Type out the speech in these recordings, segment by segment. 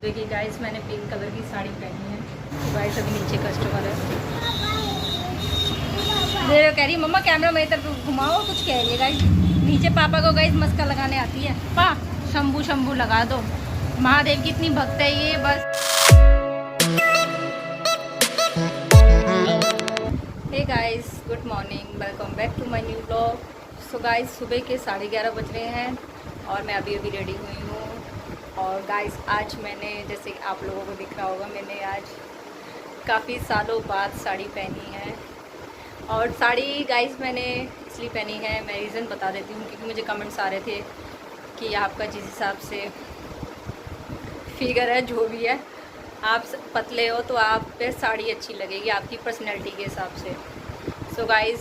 देखिए गाइस, मैंने pink colour की साड़ी पहनी है। तो गाइस अभी नीचे कस्टमर है, ये कह रही मम्मा कैमरा मेरी तरफ घुमाओ, कुछ कह रही है गाइस। नीचे पापा को गाइस मस्का लगाने आती है। पा शंभू शंभू लगा दो, महादेव की इतनी भक्त है ये बस। Hey guys, good morning, welcome back to my new blog. So guys सुबह के 11:30 बज रहे हैं और मैं अभी रेडी हुई हूँ। और गाइस आज मैंने, जैसे आप लोगों को दिख रहा होगा, मैंने आज काफ़ी सालों बाद साड़ी पहनी है। और साड़ी गाइस मैंने इसलिए पहनी है, मैं रीज़न बता देती हूँ, क्योंकि मुझे कमेंट्स आ रहे थे कि आपका जिस हिसाब से फिगर है, जो भी है, आप पतले हो तो आप पे साड़ी अच्छी लगेगी आपकी पर्सनैलिटी के हिसाब से। सो गाइस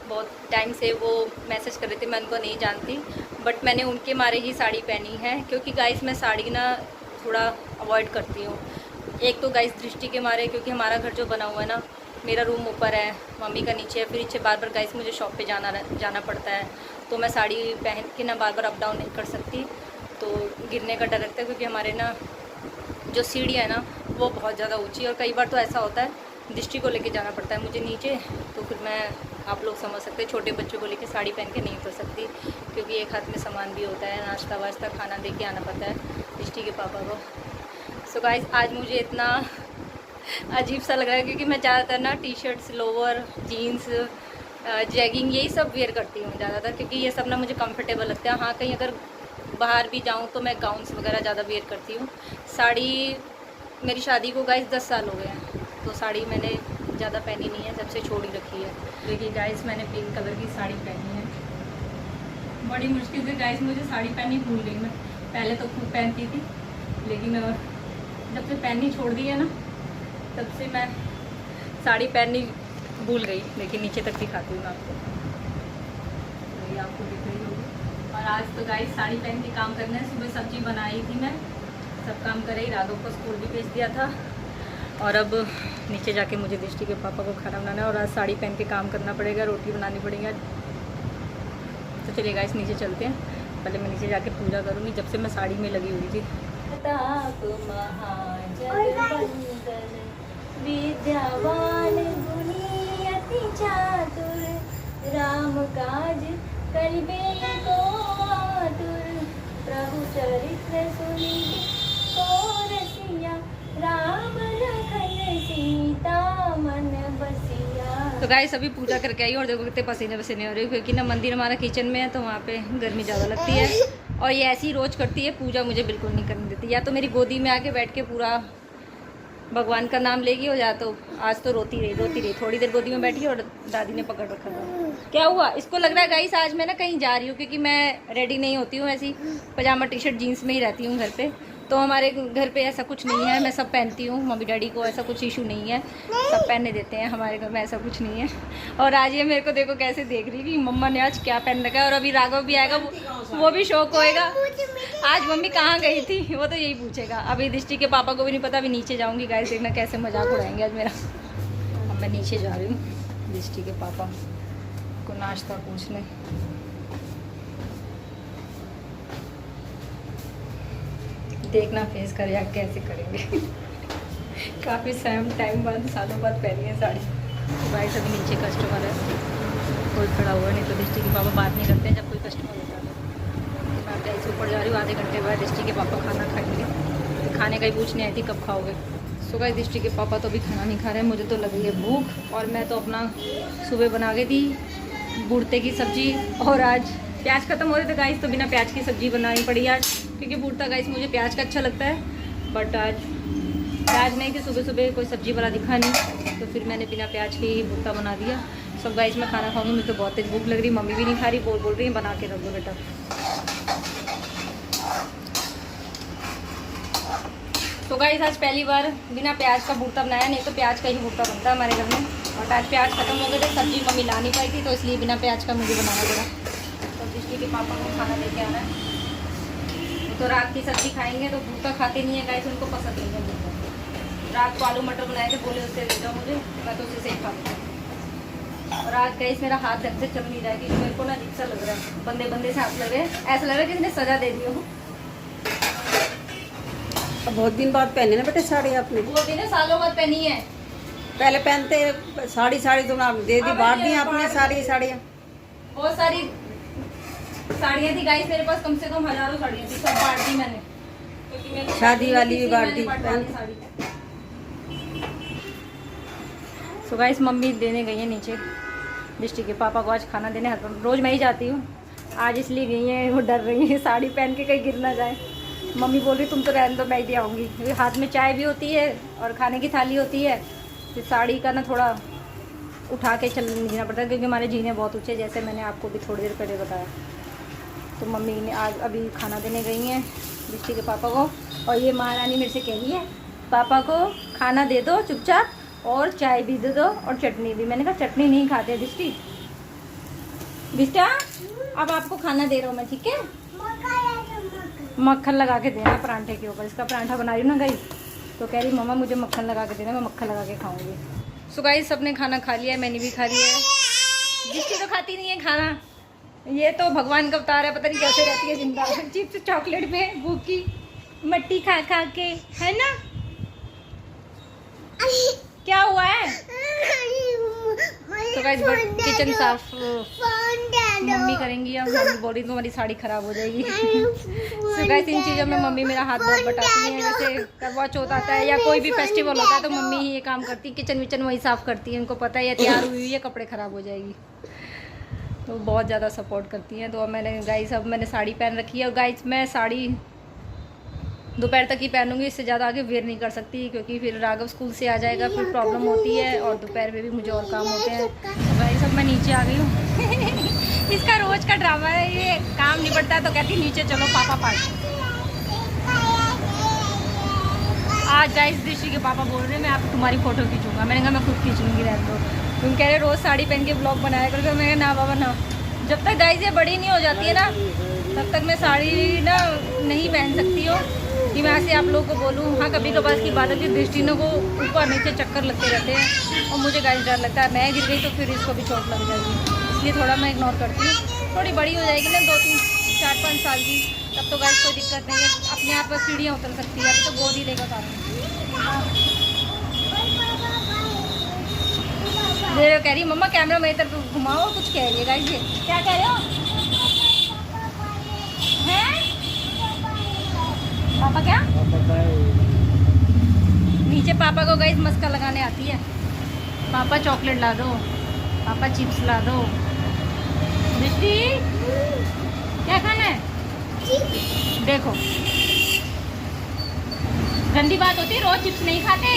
बहुत टाइम से वो मैसेज कर रहे थे, मैं उनको नहीं जानती, बट मैंने उनके मारे ही साड़ी पहनी है। क्योंकि गाइस मैं साड़ी ना थोड़ा अवॉइड करती हूँ। एक तो गाइस दृष्टि के मारे, क्योंकि हमारा घर जो बना हुआ है ना, मेरा रूम ऊपर है, मम्मी का नीचे है, फिर नीचे बार बार गाइस मुझे शॉप पे जाना पड़ता है, तो मैं साड़ी पहन के ना बार बार अप डाउन नहीं कर सकती, तो गिरने का डर लगता है। क्योंकि हमारे ना जो सीढ़ी है ना वो बहुत ज़्यादा ऊँची है, और कई बार तो ऐसा होता है दृष्टि को लेके जाना पड़ता है मुझे नीचे, तो फिर मैं, आप लोग समझ सकते हैं, छोटे बच्चों को लेके साड़ी पहन के नहीं उतर सकती, क्योंकि एक हाथ में सामान भी होता है, नाश्ता वाश्ता खाना दे के आना पड़ता है दृष्टि के पापा को। सो गाइस आज मुझे इतना अजीब सा लग रहा है, क्योंकि मैं ज़्यादातर ना T shirts, lower, jeans, jegging यही सब वेयर करती हूँ ज़्यादातर, क्योंकि ये सब ना मुझे कंफर्टेबल लगता है। हाँ कहीं अगर बाहर भी जाऊँ तो मैं गाउन्स वगैरह ज़्यादा वेयर करती हूँ। साड़ी मेरी शादी को गाइस 10 साल हो गए हैं, तो साड़ी मैंने ज़्यादा पहनी नहीं है, जब से छोड़ ही रखी है। देखिए गाइस मैंने पिंक कलर की साड़ी पहनी है। बड़ी मुश्किल से गाइस मुझे साड़ी पहननी भूल गई। मैं पहले तो खूब पहनती थी, लेकिन जब से पहननी छोड़ दी है ना, तब से मैं साड़ी पहननी भूल गई। लेकिन नीचे तक दिखाती हूँ मैं आपको, ये आपको दिख रही होगी। और आज तो गाइस साड़ी पहन के काम करना है। सुबह सब्जी बनाई थी, मैं सब काम कर रही, राघव को स्कूल भी भेज दिया था, और अब नीचे जाके मुझे दृष्टि के पापा को खाना बनाना है, और आज साड़ी पहन के काम करना पड़ेगा, रोटी बनानी पड़ेगी। तो चलिए गाइस नीचे चलते हैं। पहले मैं नीचे जाके पूजा करूँगी, जब से मैं साड़ी में लगी हुई थी। विद्यावान गुणी अति चातुर, राम काज करिबे को आतुर, प्रभु चरित्र सुनि को रसिया, राम लखन सीता मन बसिया। तो गाइस अभी पूजा करके आई, और देखो कितने पसीने पसीने हो रहे हैं, क्योंकि ना मंदिर हमारा किचन में है, तो वहाँ पे गर्मी ज़्यादा लगती है। और ये ऐसी रोज करती है पूजा, मुझे बिल्कुल नहीं करने देती। या तो मेरी गोदी में आके बैठ के पूरा भगवान का नाम लेगी, और या तो आज तो रोती रही। थोड़ी देर गोदी में बैठी और दादी ने पकड़ रखा था। क्या हुआ, इसको लग रहा है गाइस आज मैं ना कहीं जा रही हूँ, क्योंकि मैं रेडी नहीं होती हूँ, ऐसी पजामा टी शर्ट जीन्स में ही रहती हूँ घर पे। तो हमारे घर पे ऐसा कुछ नहीं है, मैं सब पहनती हूँ, मम्मी डैडी को ऐसा कुछ इशू नहीं है, सब पहनने देते हैं, हमारे घर में ऐसा कुछ नहीं है। और आज ये मेरे को देखो कैसे देख रही कि मम्मा ने आज क्या पहन रखा है। और अभी राघव भी आएगा, वो भी शौक होएगा आज मम्मी कहाँ गई थी, वो तो यही पूछेगा। अभी दृष्टि के पापा को भी नहीं पता, अभी नीचे जाऊँगी गाइस, देखना कैसे मजाक उड़ाएंगे आज मेरा। अब मैं नीचे जा रही हूँ दृष्टि के पापा को नाश्ता पूछने। देखना फेस कर या कैसे करेंगे। काफ़ी टाइम बाद, सालों बाद पहनी है साड़ी। तो भाई सभी नीचे कस्टमर है, कोई खड़ा हुआ नहीं, तो दृष्टि के पापा बात नहीं करते हैं जब कोई कस्टमर होता है। तो मैं ऐसे ऊपर जा रही हूँ, आधे घंटे बाद दृष्टि के पापा खाना खाएंगे। तो खाने का ही पूछने आई थी कब खाओगे। सो गाइस दृष्टि के पापा तो अभी खाना नहीं खा रहे हैं, मुझे तो लगी है भूख। और मैं तो अपना सुबह बना के दी भुर्ते की सब्ज़ी, और आज प्याज खत्म हो रहे थे गाइस, तो बिना प्याज की सब्ज़ी बनानी पड़ी आज, क्योंकि भुर्ता गाइस मुझे प्याज का अच्छा लगता है, बट आज प्याज नहीं थी, सुबह सुबह कोई सब्ज़ी वाला दिखा नहीं, तो फिर मैंने बिना प्याज के ही भुर्ता बना दिया। सब गाइस मैं खाना खाऊंगी, मुझे तो बहुत तेज भूख लग रही, मम्मी भी नहीं खा रही, बोल रही है बना के रख दो बेटा। तो गाइस आज पहली बार बिना प्याज का भुर्ता बनाया, नहीं तो प्याज का ही भुर्ता बनता है हमारे घर में, बट आज प्याज खत्म हो गए थे, सब्ज़ी मम्मी ला नहीं पाई थी, तो इसलिए बिना प्याज का मुझे बनाना पड़ा। तो दृष्टि के पापा को खाना लेके आना है, तो रात की सब्ज़ी खाएंगे, तो भुर्ता खाते नहीं है गाइस, उनको पसंद नहीं है भुर्ता। रात को आलू मटर बनाए थे, बोले उससे ले जाओ मुझे, मैं तो उसे से ही खा। और आज गाइस मेरा हाथ ढंग से चल नहीं रहा है, क्योंकि मेरे को ना अजीब सा लग रहा है, बंदे बंदे से हाथ लग रहे हैं, ऐसा लग रहा है कि इसने सजा दे दी हो। अब बहुत दिन बाद पहने ना बेटे साड़ी आपने। वो दिन सालों बाद पहनी है। पहले पहनते साड़ी तो ना दे दी, बांट दी आपने सारी साड़ियाँ। बहुत सारी साड़ियाँ थी गाइस मेरे पास, कम से कम हजारों साड़ियाँ थी, सब बांट दी मैंने, क्योंकि मेरे शादी वाली भी बांट दी। साड़ी। सो गाइस मम्मी देने गई है नीचे दृष्टि के पापा को आज खाना देने। रोज़ मैं ही जाती हूँ, आज इसलिए गई हैं, वो डर रही है साड़ी पहन के कहीं गिर ना जाए। मम्मी बोल रही तुम तो रहने दो, मैं ही दे आऊँगी, क्योंकि हाथ में चाय भी होती है और खाने की थाली होती है, फिर साड़ी का ना थोड़ा उठा के जीना पड़ता है, क्योंकि हमारे जीने बहुत ऊँचे, जैसे मैंने आपको भी थोड़ी देर पहले बताया। तो मम्मी ने आज अभी खाना देने गई हैं दृष्टि के पापा को, और ये महारानी मेरे से कह रही है पापा को खाना दे दो चुपचाप, और चाय भी दे दो और चटनी भी। मैंने कहा चटनी नहीं खाते दृष्टि। बिस्टा अब आपको खाना दे रहा हूँ मैं, ठीक है? मक्खन लगा के देना परांठे के ऊपर, इसका परांठा बना रही हूँ ना गाइस, तो कह रही मम्मा मुझे मक्खन लगा के देना, मैं मक्खन लगा के खाऊंगी। सो गाइस सबने खाना खा लिया है, मैंने भी खा लिया है। दृष्टि तो खाती नहीं है खाना, ये तो भगवान का अवतार है, पता नहीं कैसे रहती है जिंदा, चिप्स चॉकलेट पे भूखी मट्टी खा खा के, है ना? क्या हुआ है? तो गाइस किचन साफ मम्मी करेंगी, और मम्मी बोल रही तुम्हारी साड़ी खराब हो जाएगी। तो गाइस इन चीज़ों में मम्मी मेरा हाथ बहुत बटाती है, जैसे करवा चौथ आता है या कोई भी फेस्टिवल होता है तो मम्मी ही ये काम करती है, किचन विचन वही साफ़ करती है, उनको पता है ये तैयार हुई है कपड़े ख़राब हो जाएगी, तो बहुत ज़्यादा सपोर्ट करती हैं। तो अब मैंने गाइस अब मैंने साड़ी पहन रखी है, और गाइस मैं साड़ी दोपहर तक ही पहनूंगी, इससे ज़्यादा आगे वेयर नहीं कर सकती, क्योंकि फिर राघव स्कूल से आ जाएगा, फिर प्रॉब्लम होती है, और दोपहर में भी मुझे और काम होते हैं। तो गाइस अब मैं नीचे आ गई हूँ। इसका रोज़ का ड्रामा है, ये काम निपटता है तो कहती नीचे चलो पापा पार्टी। आज गाइस दृष्टि के पापा बोल रहे हैं मैं आप तुम्हारी फ़ोटो खींचूंगा, मैंने कहा मैं खुद खींचूंगी, रहने दो। तुम कह रहे रोज़ साड़ी पहन के ब्लॉग बनाया करो, मैं ना बाबा ना, जब तक गाइस ये बड़ी नहीं हो जाती है ना तब तक मैं साड़ी ना नहीं पहन सकती हूँ, कि मैं ऐसे आप लोगों को बोलूँ। हाँ कभी कभार की बात है कि दृष्टिनों को ऊपर नीचे चक्कर लगते रहते हैं, और मुझे गाइस डर लगता है मैं गिर गई तो फिर इसको भी चोट लग जाएगी, इसलिए थोड़ा मैं इग्नोर करती हूँ। थोड़ी बड़ी हो जाएगी ना 2, 3, 4, 5 साल की, तब तो गाइस कोई दिक्कत नहीं है, अपने आप पर सीढ़ियाँ उतर सकती है, अभी तो गोद ही लेगा साथ। मेरे कह रही मम्मा कैमरा मेरी तरफ घुमाओ, कुछ कह रही है गाइस, ये क्या कह रहे हो? हैं पापा क्या? नीचे पापा को गाइस मस्का लगाने आती है, पापा चॉकलेट ला दो, पापा चिप्स ला दो। दृष्टि क्या खाना है? देखो गंदी बात होती है, रोज चिप्स नहीं खाते।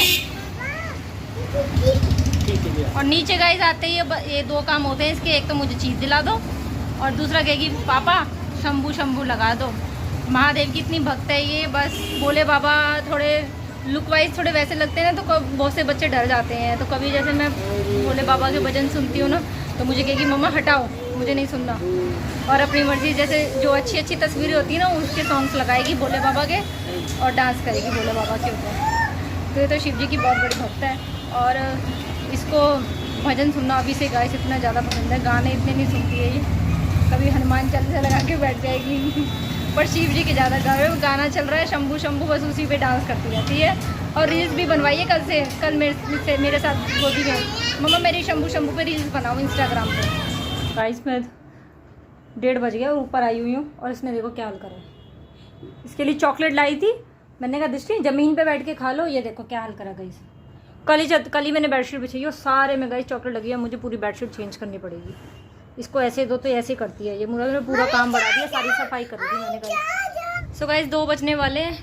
और नीचे गाइस आते ही ये 2 काम होते हैं इसके, एक तो मुझे चीज़ दिला दो, और दूसरा कहेगी पापा शंभू शंभू लगा दो। महादेव की इतनी भक्त है ये, बस भोले बाबा थोड़े लुक वाइज थोड़े वैसे लगते हैं ना, तो बहुत से बच्चे डर जाते हैं। तो कभी जैसे मैं भोले बाबा के भजन सुनती हूँ ना, तो मुझे कहेगी मम्मा हटाओ मुझे नहीं सुनना, और अपनी मर्जी जैसे जो अच्छी अच्छी तस्वीरें होती है ना उसके सॉन्ग्स लगाएगी भोले बाबा के, और डांस करेगी भोले बाबा के ऊपर। तो ये तो शिव जी की बहुत बड़ी भक्त है, और इसको भजन सुनना अभी से गाइस इतना ज़्यादा पसंद है, गाने इतने नहीं सुनती है ये, कभी हनुमान चालीसा लगा के बैठ जाएगी, पर शिव जी के ज़्यादा गाना चल रहा है शंभू शंभू, बस उसी पे डांस करती रहती है। और रील्स भी बनवाइए कल मेरे साथ गोदी में, मम्मा मेरी शंभू शंभू पे रील्स बनाओ इंस्टाग्राम पे। गाइस मैं 1:30 बज गया और ऊपर आई हुई हूँ, और इसने देखो क्या हाल करा है। इसके लिए चॉकलेट लाई थी, मैंने कहा दृष्टि ज़मीन पे बैठ के खा लो, ये देखो क्या हाल करा गाइस। कल ही मैंने बेडशीट बिछाई और सारे में गाइस चॉकलेट लगी है, मुझे पूरी बेडशीट चेंज करनी पड़ेगी। इसको ऐसे दो तो ऐसे करती है ये, मुझे पूरा काम बढ़ा दिया, सारी सफाई कर दी मैंने गाइस। सो गाइस 2 बजने वाले हैं,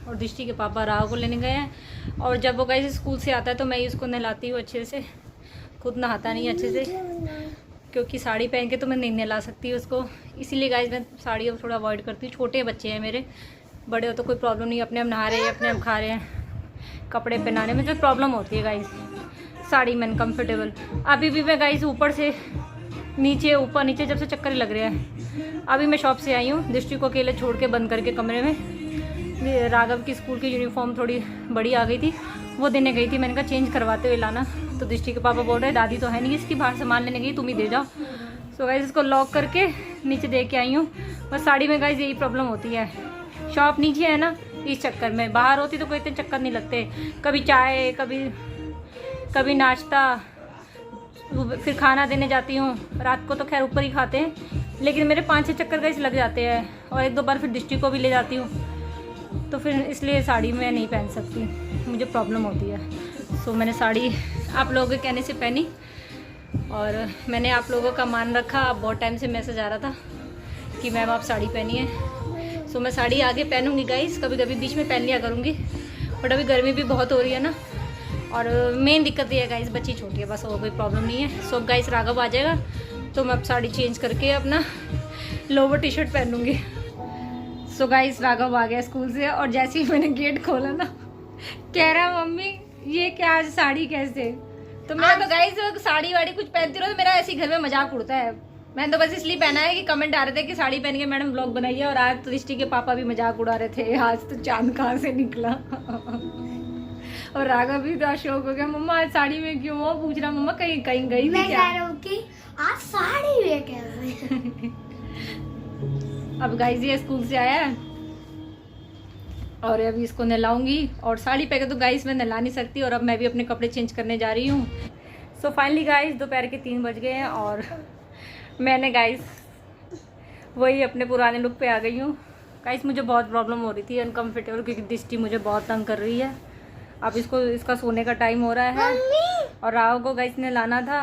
और दृष्टि के पापा राव को लेने गए हैं, और जब वो गाइस स्कूल से आता है तो मैं ही उसको नहलाती हूँ अच्छे से, खुद नहाता नहीं अच्छे से, क्योंकि साड़ी पहन के तो मैं नहीं नहला सकती उसको, इसीलिए गाइस मैं साड़ी अब थोड़ा अवॉइड करती हूँ। छोटे बच्चे हैं मेरे, बड़े हो तो कोई प्रॉब्लम नहीं, अपने आप नहा रहे हैं अपने आप खा रहे हैं, कपड़े पहनाने में जो प्रॉब्लम होती है गाइस साड़ी में अनकम्फर्टेबल। अभी भी मैं गाइस ऊपर ऊपर नीचे जब से चक्कर लग रहे हैं। अभी मैं शॉप से आई हूँ, दृष्टि को अकेले छोड़ के बंद करके कमरे में। राघव की स्कूल की यूनिफॉर्म थोड़ी बड़ी आ गई थी, वो देने गई थी, मैंने कहा चेंज करवाते हुए लाना। तो दृष्टि के पापा बोल रहे दादी तो है नहीं इसकी, बाहर सामान लेने गई, तुम ही दे जाओ। सो गाइस इसको लॉक करके नीचे दे के आई हूँ। बस साड़ी में गाइस यही प्रॉब्लम होती है, शॉप नीचे है ना, इस चक्कर में। बाहर होती तो कोई इतने चक्कर नहीं लगते, कभी चाय, कभी नाश्ता, फिर खाना देने जाती हूँ। रात को तो खैर ऊपर ही खाते हैं, लेकिन मेरे 5-6 चक्कर गाइस लग जाते हैं, और 1-2 बार फिर डिस्ट्रिक्ट को भी ले जाती हूँ, तो फिर इसलिए साड़ी मैं नहीं पहन सकती, मुझे प्रॉब्लम होती है। सो मैंने साड़ी आप लोगों के कहने से पहनी, और मैंने आप लोगों का मान रखा। अब बहुत टाइम से मैसेज आ रहा था कि मैम आप साड़ी पहनिए, सो मैं साड़ी आगे पहनूंगी गाइस, कभी कभी बीच में पहन लिया करूँगी, बट अभी गर्मी भी बहुत हो रही है ना, और मेन दिक्कत ये है गाइस बच्ची छोटी है, बस और कोई प्रॉब्लम नहीं है। सो गाइस राघव आ जाएगा तो मैं अब साड़ी चेंज करके अपना लोवर टी शर्ट पहनूंगी। सो गाइस राघव आ गया स्कूल से, और जैसे ही मैंने गेट खोला ना, कह रहा मम्मी ये क्या आज साड़ी कैसे। तो मैं तो गाइस साड़ी वाड़ी कुछ पहनती रहो तो मेरा ऐसे घर में मजाक उड़ता है। मैंने तो बस इसलिए पहना है कि कमेंट आ रहे थे कि साड़ी पहन के मैडम ब्लॉग बनाइए, और आज तो दृष्टि के पापा भी मजाक उड़ा रहे थे, आज तो चांद कहाँ से निकला। और राघव भी तो शौक हो गया, मम्मा आज साड़ी में क्यों, वो पूछ रहा मम्मा कहीं कहीं गई थी क्या। आज साड़ी में कैसे। अब गाइस ये स्कूल से आया है, और अभी इसको नहलाऊंगी, और साड़ी पहन के तो गाइस मैं नहला नहीं सकती, और अब मैं भी अपने कपड़े चेंज करने जा रही हूँ। सो फाइनली गाइस दोपहर के 3 बज गए हैं, और मैंने गाइस वही अपने पुराने लुक पे आ गई हूँ। गाइस मुझे बहुत प्रॉब्लम हो रही थी अनकम्फर्टेबल, क्योंकि दृष्टि मुझे बहुत तंग कर रही है। अब इसका सोने का टाइम हो रहा है, और राव को गाइस ने लाना था,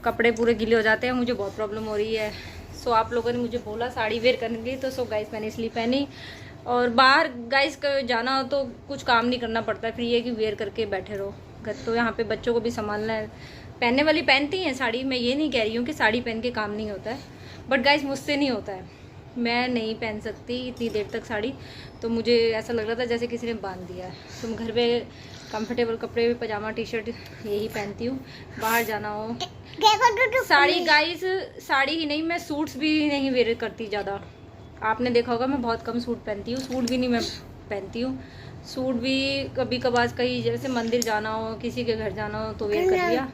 कपड़े पूरे गीले हो जाते हैं, मुझे बहुत प्रॉब्लम हो रही है। सो आप लोगों ने मुझे बोला साड़ी वेयर करने के लिए, तो सो गाइस मैंने इसलिए पहनी। और बाहर गाइस जाना हो तो कुछ काम नहीं करना पड़ता है, फिर ये कि वेयर करके बैठे रहो घर, तो यहाँ पे बच्चों को भी संभालना है। पहनने वाली पहनती हैं साड़ी, मैं ये नहीं कह रही हूँ कि साड़ी पहन के काम नहीं होता है, बट गाइस मुझसे नहीं होता है, मैं नहीं पहन सकती इतनी देर तक साड़ी। तो मुझे ऐसा लग रहा था जैसे किसी ने बांध दिया है। तो मैं घर पे कंफर्टेबल कपड़े, पजामा टी शर्ट यही पहनती हूँ। बाहर जाना हो साड़ी, गाइस साड़ी ही नहीं, मैं सूट्स भी नहीं वेयर करती ज़्यादा। आपने देखा होगा मैं बहुत कम सूट पहनती हूँ, सूट भी नहीं मैं पहनती हूँ। सूट भी कभी कभार कहीं जैसे मंदिर जाना हो, किसी के घर जाना हो तो वेयर कर लिया।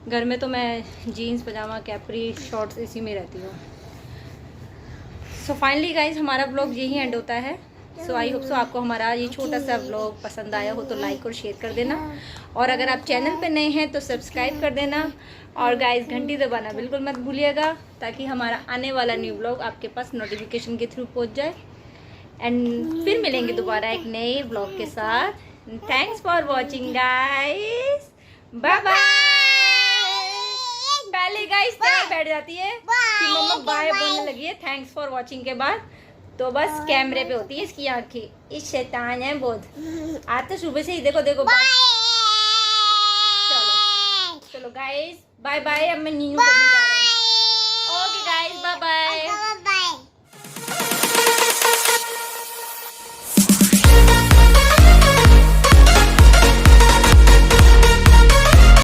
घर में तो मैं जीन्स, पजामा, कैपरी, शॉर्ट्स इसी में रहती हूँ। सो फाइनली गाइज हमारा ब्लॉग यही एंड होता है। सो आई होप सो आपको हमारा ये छोटा सा ब्लॉग पसंद आया हो तो लाइक और शेयर कर देना, और अगर आप चैनल पे नए हैं तो सब्सक्राइब कर देना, और गाइज घंटी दबाना बिल्कुल मत भूलिएगा, ताकि हमारा आने वाला न्यू ब्लॉग आपके पास नोटिफिकेशन के थ्रू पहुंच जाए। एंड फिर मिलेंगे दोबारा एक नए ब्लॉग के साथ। Thanks for watching guys, bye bye. पहले गाइज तैयार बैठ जाती है कि मम्मा बाय बोलने लगी है थैंक्स फॉर वॉचिंग के बाद, तो बस कैमरे पे होती है इसकी आंखें। इस शैतान है बहुत, आज तो सुबह से ही देखो देखो। चलो चलो गाइस बाय बाय, अब मैं नीनू करने जा रही हूँ।